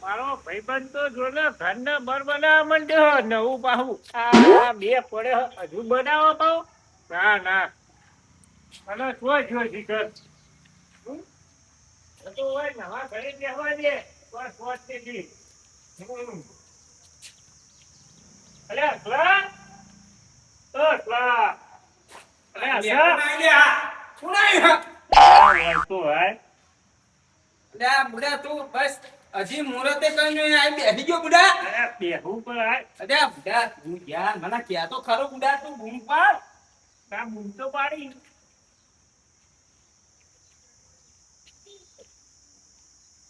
મારો ભાઈબંધ તો જોને ઘરને બર બનાવવા માંડ્યો નવું પાહું આ બે પડે હજુ બનાવો પાહું ના ના અને શું ઘર તો હોય નવા ઘરે બેહવા દે બસ પહોંચતી અલે અસલા તો અસલા અલે અસલા તો હોય બુડા તું બસ હજી મુહૂર્તે કઈ આવી બેસી ગયો બુડા. બેહું પણ આ અરે બુડા તું યાર મને ક્યાં તો ખરો બુડા તું બૂમ પાડ. તા બૂમ તો પાડી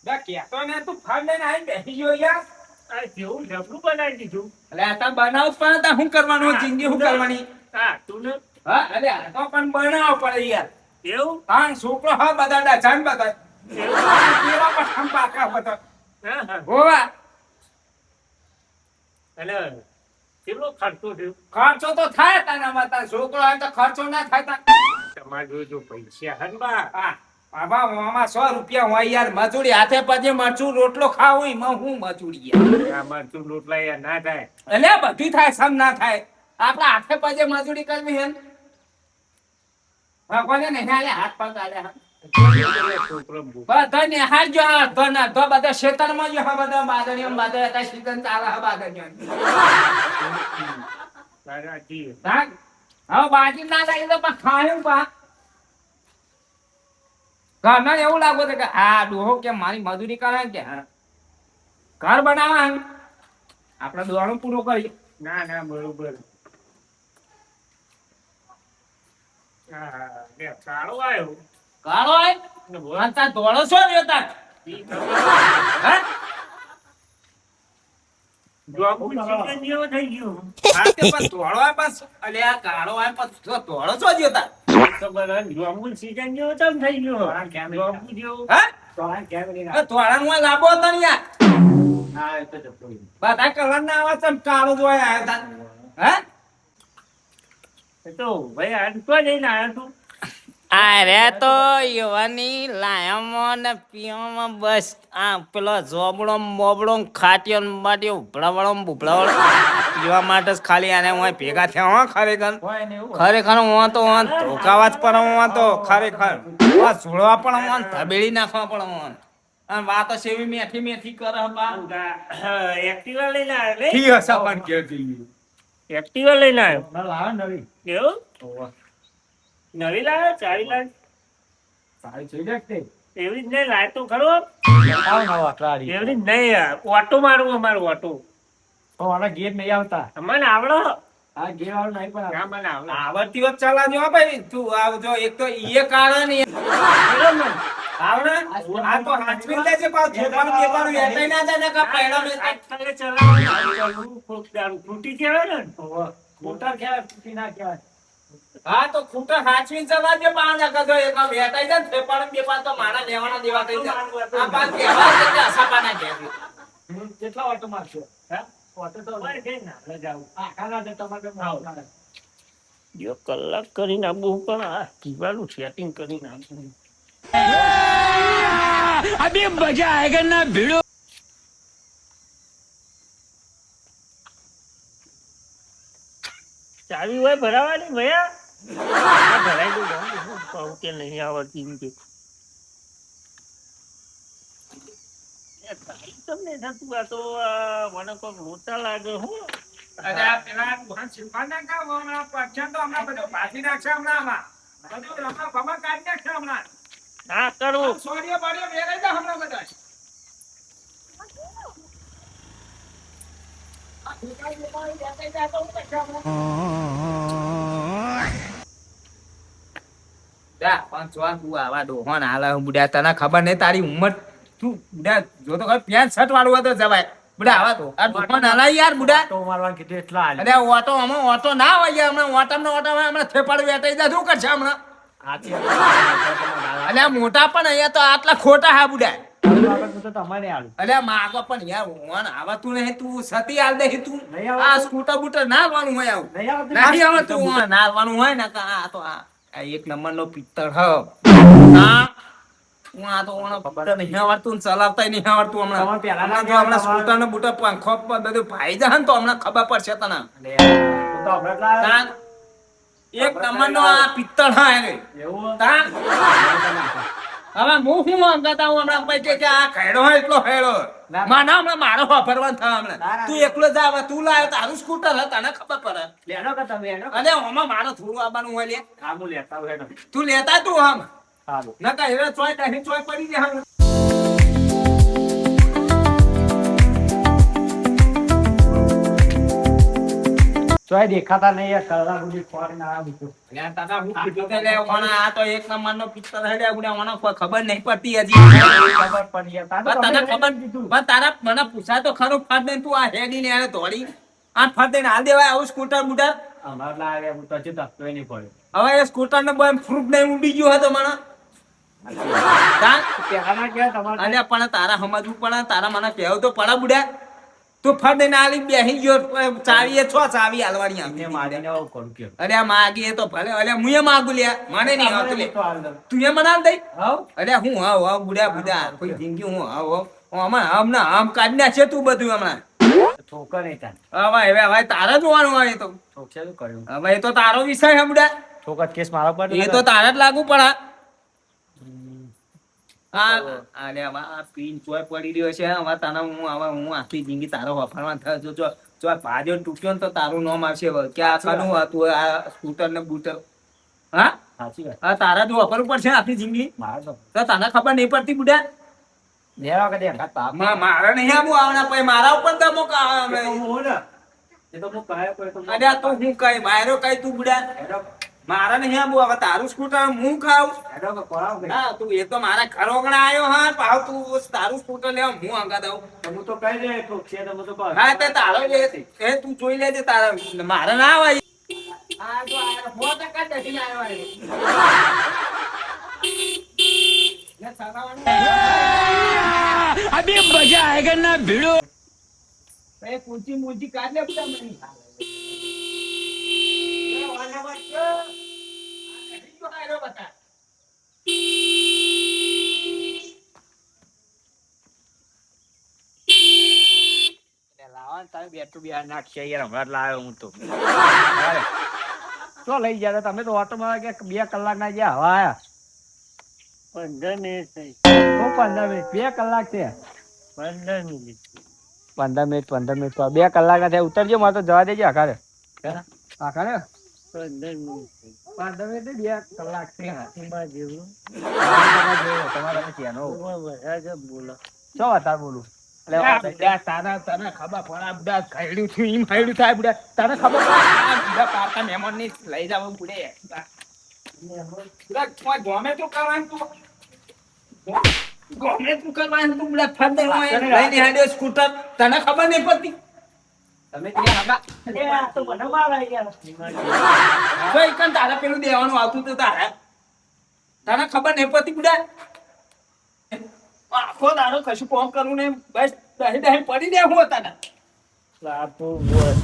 બા ક્યાં તો ને તું ફાડ લઈને આવી બેસી ગયો યાર. આ જેવું જબરું બનાવી દીધું એટલે આ તા બનાવ પણ તા શું કરવાનું જિંદગી શું કરવાની. હા તું ને હા અરે આ તો પણ બનાવ પડે યાર. એવું હા છોકરો હા બધા ડાચાન બધા કેવા પણ હમ પાકા બધા હા હોવા. એટલે કેટલો ખર્ચો થયો ખર્ચો તો થાય તારા માતા છોકરો હોય તો ખર્ચો ના થાય તા. તમારે જો પૈસા હનબા હા બાબા મામા 100 રૂપિયા હોય યાર મજૂરી હાથે પજે મરચું રોટલો ખાવ એમાં હું મજૂરી યાર. આમાં તું રોટલા યાર ના થાય એટલે બધું થાય સમ ના થાય આપડા હાથે પજે મજૂરી કરવી હે ભગવાને ને હાલે હાથ પગ આલે છોકરો બધા ને હાથ જો હાથ ના તો બધા ખેતરમાં જો હા બધા બાદણીઓ બાદળ હતા સીઝન ચાલે હા બાદણીઓ હા હવે બાજી ના લાગી તો પણ ખાયું પા ઘરના એવું લાગો કે આ ડોહો કે મારી મજૂરી કરે કે ઘર બનાવવા આપડે દોડું પૂરો કરીએ. ના ના બરોબર કાળો આવ્યો કાળો આય વાંચા દોડો છો ને તા હા જોબુ ચિકન જેવો થઈ ગયો હા તે પણ દોડો આય બસ અલે આ કાળો આય પણ દોડો છો જ તા ખબર હે જોબુ ચિકન જેવો તમ થઈ ગયો જોબુ જેવો હા તોડા કેમેરી દોડા નું લાભો હતો ને યાર હા એ તો જતો બધા કલર ના આવા ચમ કાળો જોય આયો તા હા એ તો ભાઈ આજ તો જઈને આવ્યો તું અરે તો યુવાની લાયામાં ને પીવામાં બસ આ પેલો જોબડો મોબડો ખાટીઓ માટીઓ ઉભળાવળો બુભળાવળો પીવા માટે જ ખાલી આને હું ભેગા થયા હો ખરેખર ખરેખર હું તો ધોકાવા જ પણ હું તો ખરેખર જોડવા પણ હું ધબેડી નાખવા પણ હું અને વાતો સેવી મેઠી મેઠી કરે બા એક્ટિવા લઈને આવ્યો લે ઠીક હશે પણ કે જઈએ એક્ટિવા લઈને આવ્યો લાવ નવી એવું નવી લાવ્યો ચાવી લાવી સારી જોઈ દેખતે એવી જ નહીં લાય તો ખરો આવ નવા ટ્રારી એવી જ નહીં યાર ઓટો મારવું અમારું ઓટો તો આના ગેર નહીં આવતા મને આવડો આ ગેર વાળું નહીં પણ ના મને આવડો આવડતી વખત ચલાવજો હો ભાઈ તું આવજો એક તો ઈએ કારણ ને બરોબર આવડે આ તો હાચવી લેજે પાછું છોકરાનું કેવાનું એટાઈ ના જાય ને કા પૈડા મે તારે ચલાવવાનું ફૂટી કહેવાય ને ખૂટર ક્યાં તૂટી ના કહેવાય હા તો ખૂટર હાચવીને ચલાવજે પાણ ના કદો એક વેટાઈ જાય ને પણ બે પાસ તો મારા લેવાના દેવા થઈ જાય આ પાસ કહેવા કે આસાપા ના કહેવી કેટલા ઓટો મારશો હે ઓટો તો બસ જઈ ના આપણે જાવું આ ખાના દે તમારે આવો જો કલાક કરીને આપવું પણ આ કીવાનું સેટિંગ કરીને આપવું અભી મજા આયેગા ના ભીડો ચાવી હોય ભરાવાની ભૈયા ભરાઈ દઉં કહું કે નહીં આવડતી એમ કે તમને થતું આ તો મને કોઈ મોટા લાગે હું અરે આ પેલા દુકાન શિલ્પાના કા હમણાં પછાણ તો હમણાં બધું પાછી નાખશે હમણાં આમાં બધું હમણાં ભમા કાઢી નાખશે હમણાં ના કરું સોડિયો બાડિયો વેરાઈ જાય હમણાં બધા બુડા તને ખબર નહીં તારી ઉંમર તું બુડા જો તો 65 વાળું હોય તો જવાય બુડા આવા તો આ દુકાન હાલા યાર બુડા તો મારવા કીધું એટલા અરે ઓટો હમણાં ઓટો ના હોય યાર હમણાં ઓટમ હમણાં થેપાડ વેટાઈ જાય શું કરશે હમણાં અલ્યા મોટા પણ અહીંયા તો આટલા ખોટા હા બુડા તમારે આલું અલ્યા માગો પણ યાર ઓન આવતું નહીં તું સતી આલ દે તું આ સ્કૂટર બૂટર ના આવવાનું હોય આવું નહીં આવતું ના આવવાનું હોય ને આ તો આ એક નંબર નો પિત્તળ હ હા હું આ તો હમણાં નહીં આવડતું ને ચલાવતાય નહીં આવડતું હમણાં. તમારે પહેલા ના હમણાં જો હમણાં સ્કૂટર ને બૂટર પંખો બધું ભાઈ જાય ને તો હમણાં ખબર પડશે તને. તો આપણે લાયા. તાન એક નંબરનો આ પિત્તળ હા રે. એવું તાન હવે હું અંગાતા હું હમણાં પછી કે આ ખેડો હોય એટલો ખેડો. ના. માના હમણાં મારો વાપરવાનું થાય ના, હમણાં. ના. તું એકલો જા હવે તું લાવ્યો તારું સ્કૂટર હે તને ખબર પડે. લેનો કે તમે એનો અને આમાં મારે થોડું આવવાનું હોય લે. આમું લેતા હોય એનો તું લેતા તું આમ સારું નકા હેરે ચોય તાહી ચોય પડી જાય. ચોય દેખાતા નહીં યાર કલરા બુડી ફોરેન આ બધું અલ્યા તાતા હું કીધું કે લે ઓણા આ તો એક નંબરનો પિત્તર હેડે ઉડે ઓણા કોઈ ખબર નહીં પડતી હજી. ખબર પડી યાર તારે પણ તને તમે ખબર કીધું પણ તારા મને પૂછાય તો ખરું ફાટ દઈને તું આ હેડી ને એને દોડી આ ફાટ દઈને હાલ દેવાય આવું સ્કૂટર બુટર. અમાર લાગે હું તો હજી ધક્કોય નહીં પડ્યો હવે એ સ્કૂટર ને બોય ફ્રૂટ નહીં ઉડી ગયું હતો મને. તાન પહેલાના કે તમારે અલ્યા પણ તારા સમજવું પડે તારા મને કહેવું તો પડે બુડા. તું ફાટ દઈને આલી બેહી ગયો ચાવી એ છો ચાવી હાલવાની મેં આમ. મારીને આવું કરું કે અલ્યા માગી એ તો ભલે અલ્યા મુએ માગુ લ્યા મને નહીં આવતું લે. તો હાલ દઉં. તું એ મને આલ દઈ. હાઉ અલ્યા હું હાવ બુડા બુડા કોઈ જિંદગી હું હાવ હમણાં હમણાં આમ કાઢી નાખશે તું બધું હમણાં. ઠોકર નહીં તાન હવે તારે જોવાનું હોય એ તો. ઠોકશે શું કર્યું હવે એ તો તારો વિષય છે બુડા. ઠોકર કેસ મારા પર એ તો તારે જ લાગુ પડે. આ પીન ચોય પડી રહ્યો છે હવે તને હું આખી જિંદગી તારો વફારવા થયો છું. જો ભાજો તૂટ્યો ને તો તારું નામ આવશે હવે કે આ કાનું હતું આ સ્કૂટર ને બૂટર. હા સાચી વાત હા તારા જો વાપરવું પડશે આખી જિંદગી મારા તો તને ખબર નહીં પડતી બુડા. લેવા કે દેખા તાપ મારે નહીં આવું આવવાના પછી મારા ઉપર દમો આવે. હું ને એ તો હું કહે કોઈ તો અરે આ તો હું કઈ બાયરો કઈ તું બુડા મારા નહીં આવું હવે તારું સ્કૂટર હું ખાવ. હેડો કે કોરાવ કે હા તું એ તો મારા ખરોગણા આવ્યો હા પાવ તું તારું સ્કૂટર લેવા હું આગા દઉં. હું તો કહી દે ઠોકશે તો હું તો કહું હા તે તારો લે એ તું જોઈ લેજે તારા મારે ના આવે. આ જો આ 100% ડટીને આવ્યો આ. લે સગાવાનું. અભી મજા આયેગા ના ભીડો. એ કૂંચી મૂંચી કાઢ લે બધા મને. એ વાના બચ્ચો. આ નહીં જો આયરો બતા. લાવવાનું તારે બેઠું બિહાર નાખશે યાર હમણાં જ લાવ્યો હું તો તો લઈ ગયા તમે તો ઓટોમાં કે 2 કલાક ના ગયા હવા આયા 15 મિનિટ થઈ 15 મિનિટ 2 કલાક છે 15 મિનિટ 15 મિનિટ તો 2 કલાક ના થયા ઉતરજો મારે તો જવા દેજો આખારે 15 મિનિટ 2 કલાક છે હાથીમાં જેવું તમારે ત્યાંનો ચો તાર બોલું તારા તને ખબર પડે બધા ખાયડ્યું છું એમ ખાયડ્યું થાય બધા તને ખબર પડે બધા પારકા મહેમાન ની લઈ જાવ બુડે ગમે તું કરવાનું તું ગમે તું કરવાનું તું બધા ફરદે હોય લઈને હાડ્યો સ્કૂટર તને ખબર નહીં પડતી. તમે ત્યાં આગા એ આ તો મને માર આવી ગયા તો એકન તારે પેલું દેવાનું આવતું તો તારે તને ખબર નહીં પડતી બુડા. આખો દાડો કશું કોમ કરવું નહીં બસ દહી દહી પડી દે હું તને લાપુ બોસ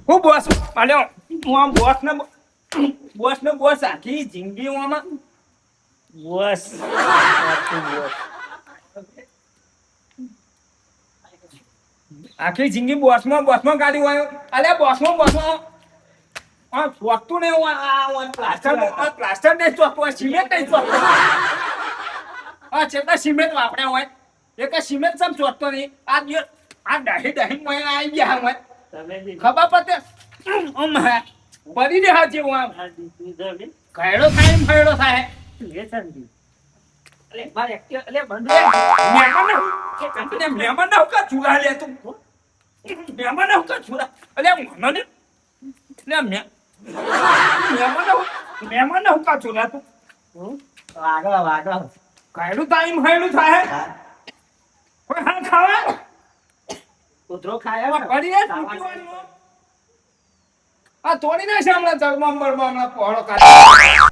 હું બોસ માલ્યો હું આમ બોસ ને બોસ આખી જિંદગી હું આમાં બોસ લાપુ બોસ આખી જિંદગી બોસમાં કાઢી હોય. અલ્યા બોસમાં આ ચોકતું ને પ્લાસ્ટર નહીં ચોકતું સિમેન્ટ નહીં ચોકતું. હા ચેતા સિમેન્ટ વાપર્યા હોય એક સિમેન્ટ સમ ચોકતો નહીં આ દહી માં આવી ગયા હોય તમે બી ખબર પડે પડી દે હા જેવું આમ આ દીકરી જમી ખયડો થાય એમ ખયડો થાય. લે સંદી અલે મારે અલે બંધ મહેમાન ના હુકા ચૂલા લે તું મહેમાન ના હુકા ચૂલા અલ્યા મને મહેમાન ના હુકા ચૂલા તું વાગા ખયડું ટાઈમ ખયડું થાય કોઈ હા ખાવે કૂતરો ખાયા પડી રે તૂટવાનું. આ તોડી નાખે હમણાં જગમાં હમણાં પહોળો કાઢી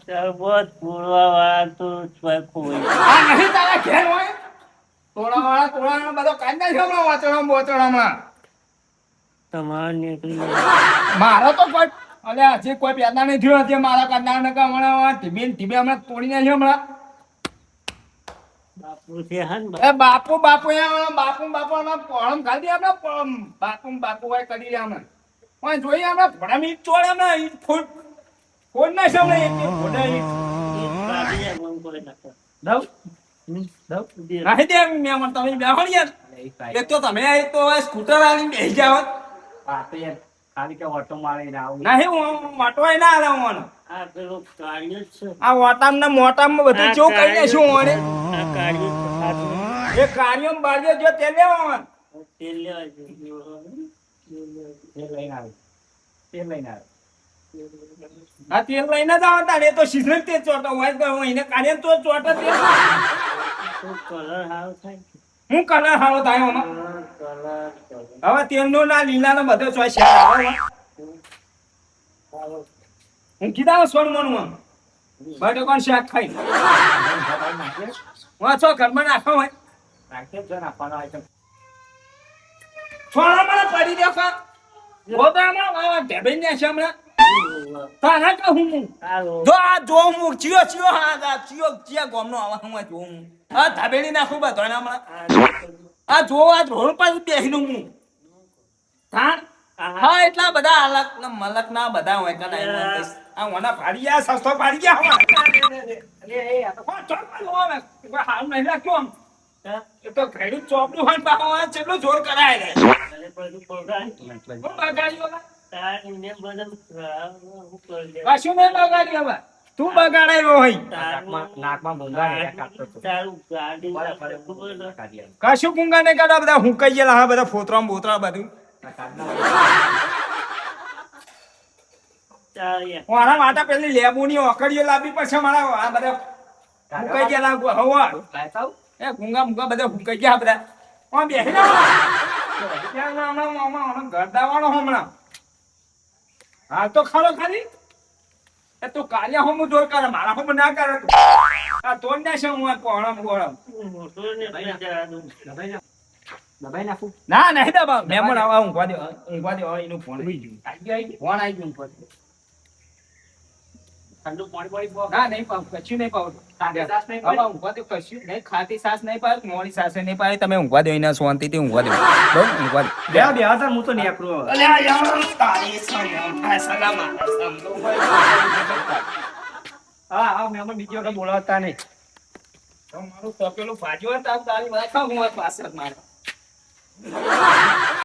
શરબત પૂરવા વાળા તો કોઈ આ નહીં તારા ઘેર હોય તોડાવાળા બધો કાઢી નાખ્યો હમણાં વાચણા બોચણામાં. તમારે નીકળી મારો તો કોઈ અલ્યા હજી કોઈ પેદા નહીં થયો હજી મારા કાંડા ને હમણાં ધીમે ધીમે હમણાં તોડી નાખ્યો હમણાં એ બાપુ બાપુ હમણાં પોળમ ખાધી આપણે પોળમ બાપુ ભાઈ કરી લે હમણાં પણ જોઈએ હમણાં ભણા મીઠ ચોળે હમણાં ઈટ ફોડ ના છે હમણાં એક ફોડે ઈટ નાહી દે મેં તમે બેહો ને યાર એક તો તમે તો સ્કૂટર આવીને બેસી જાવ ખાલી કે ઓટો મારીને આવું નહીં હું માટવાય ના આલે હું આ ઓટામ મોટામાં બધું જો કરી દેશું ઓને એ કાર્યો બાજે જો તે લેવા આ તેલ લઈને જ આવતા એ તો સીઝન તે ચોટો હોય તો એને કાર્ય તો ચોટો તે હું કલર હારો થાય આમાં હવે તેલનો ના લીલાનો બધો ચોઈસ આવે હું કીધા સોન મનું બટે કોણ શાક ખાઈ વાંચો ઘરમાં નાખો હોય નાખે જો નાખવાનો હોય તો છોડા મને પડી દે કા ગોદામાં ઢેબઈ ને છે હમણાં તારા કા હું જો આ જો હું ચિયો હા ચિયા ગોમનો આવા હું જો હું આ ધાબેડી નાખું બધો હમણાં આ જો આ રોડ પર બેહીનું હું થાન હા એટલા બધા અલગ મલક ના બધા હોય કના આ ઓના ભાડિયા સસ્તો ભાડિયા હોય એ આ તો કોણ ચોપડું હોય હાલ નહીં લાગ્યો એ તો ઘેડું ચોપડું હોય બાપા કેટલો જોર કરાય રે કશું નહીં બગાડી હવે તું બગાડાય હોય નાકમાં ભૂંગા કાઢતો કશું ગુંગા નહીં કાઢવા બધા હું કઈ ગયેલા હા બધા ફોતરા બોતરા બધું મારા માટે પેલી લેબુની ઓકડીઓ લાવવી પડશે મારા આ બધા હુકાઈ ગયેલા હવા એ ગુંગા બધા હુકાઈ ગયા બધા બેસી હમણાં ગરદાવાળો હમણાં હાલ તો ખરો ખાલી એ તું કાલ્યા હોમ જોર કરે મારા હોમ ના કરે આ તોડ ના છે હું પોળમ દબાઈ નાખું ના નહીં દબા મેમણ આવા ઊંઘવા દે એનું ફોન આવી ગયું ફોન આવી ગયું ઠંડુ પાણી ના નહીં પાવ કશું નહીં પાવ ઊંઘવા દે કશું નહીં ખાતી સાસ નહીં પાવ મોડી સાસ નહીં પાવે તમે ઊંઘવા દો એના શાંતિથી ઊંઘવા દો ઊંઘવા દો બે હું તો નીકળું અલ્યા યાર તારી સલામ હા મેં બીજી વખત બોલાવતા નહીં તો મારું તપેલું ભાજ્યું તારી વાત હું પાછળ મારે